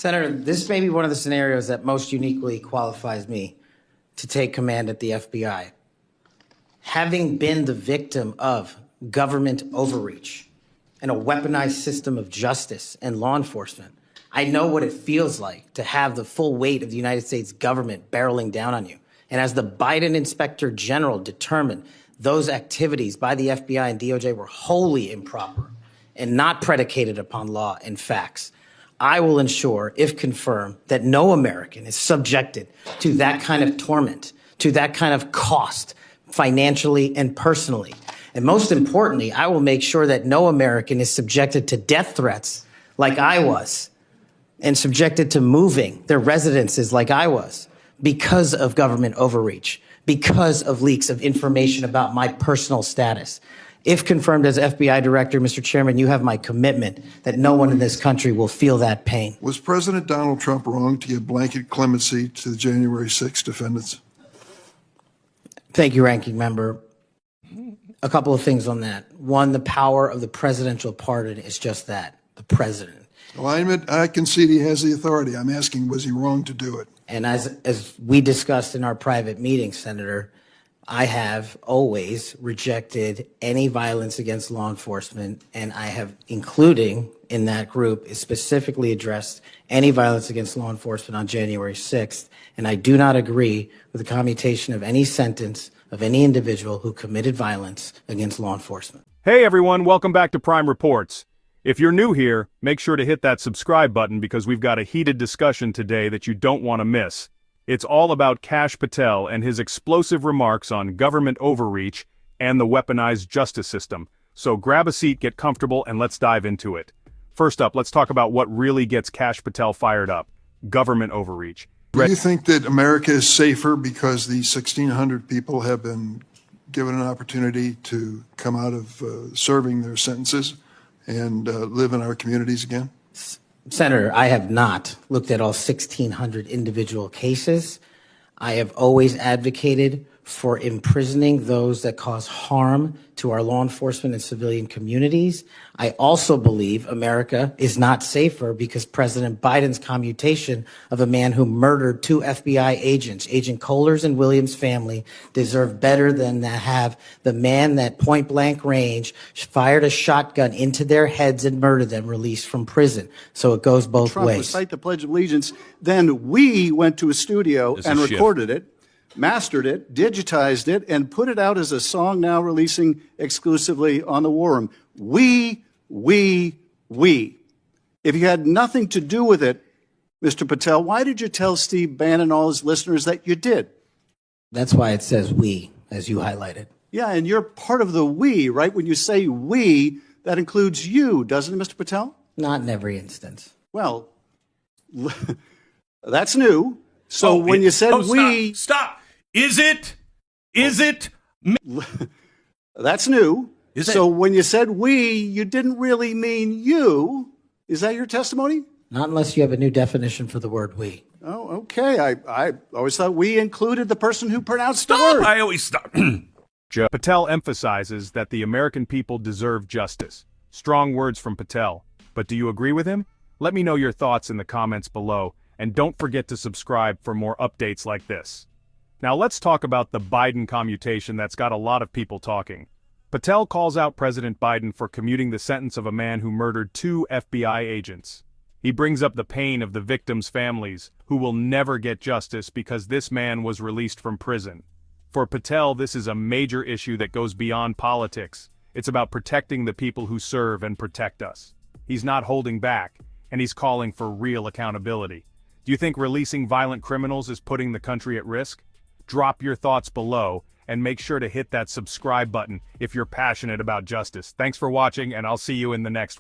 Senator, this may be one of the scenarios that most uniquely qualifies me to take command at the FBI. Having been the victim of government overreach and a weaponized system of justice and law enforcement, I know what it feels like to have the full weight of the United States government barreling down on you. And as the Biden Inspector General determined, those activities by the FBI and DOJ were wholly improper and not predicated upon law and facts. I will ensure, if confirmed, that no American is subjected to that kind of torment, to that kind of cost, financially and personally. And most importantly, I will make sure that no American is subjected to death threats like I was, and subjected to moving their residences like I was, because of government overreach, because of leaks of information about my personal status. If confirmed as FBI director, Mr. Chairman, you have my commitment that no one in this country will feel that pain. Was President Donald Trump wrong to give blanket clemency to the January 6 defendants? Thank you, Ranking Member. A couple of things on that. One, the power of the presidential pardon is just that, the president. Well, I concede he has the authority. I'm asking, was he wrong to do it? And as we discussed in our private meeting, Senator, I have always rejected any violence against law enforcement, and I have, including in that group, is specifically addressed any violence against law enforcement on January 6th, and I do not agree with the commutation of any sentence of any individual who committed violence against law enforcement. Hey everyone, welcome back to Prime Reports. If you're new here, make sure to hit that subscribe button because we've got a heated discussion today that you don't want to miss. It's all about Kash Patel and his explosive remarks on government overreach and the weaponized justice system. So grab a seat, get comfortable, and let's dive into it. First up, let's talk about what really gets Kash Patel fired up: government overreach. Do you think that America is safer because the 1,600 people have been given an opportunity to come out of serving their sentences and live in our communities again? Senator, I have not looked at all 1,600 individual cases. I have always advocated for imprisoning those that cause harm to our law enforcement and civilian communities. I also believe America is not safer because President Biden's commutation of a man who murdered 2 FBI agents, Agent Kohler's and Williams' family, deserve better than to have the man that point blank range fired a shotgun into their heads and murdered them released from prison. So it goes both Trump ways. Recite the Pledge of Allegiance. Then we went to a studio and recorded it, mastered it, digitized it, and put it out as a song now releasing exclusively on the War Room. We. If you had nothing to do with it, Mr. Patel, why did you tell Steve Bannon and all his listeners that you did? That's why it says we, as you highlighted. Yeah, and you're part of the we, right? When you say we, that includes you, doesn't it, Mr. Patel? Not in every instance. Well, that's new. So when you said we... Stop. Is it? That's new. Is it? So when you said we, you didn't really mean you. Is that your testimony? Not unless you have a new definition for the word we. Oh, okay. I always thought we included the person who pronounced the Stop. word. I always stop. Patel emphasizes that the American people deserve justice. Strong words from Patel. But do you agree with him? Let me know your thoughts in the comments below, and don't forget to subscribe for more updates like this. Now let's talk about the Biden commutation that's got a lot of people talking. Patel calls out President Biden for commuting the sentence of a man who murdered 2 FBI agents. He brings up the pain of the victims' families, who will never get justice because this man was released from prison. For Patel, this is a major issue that goes beyond politics. It's about protecting the people who serve and protect us. He's not holding back, and he's calling for real accountability. Do you think releasing violent criminals is putting the country at risk? Drop your thoughts below, and make sure to hit that subscribe button if you're passionate about justice. Thanks for watching, and I'll see you in the next one.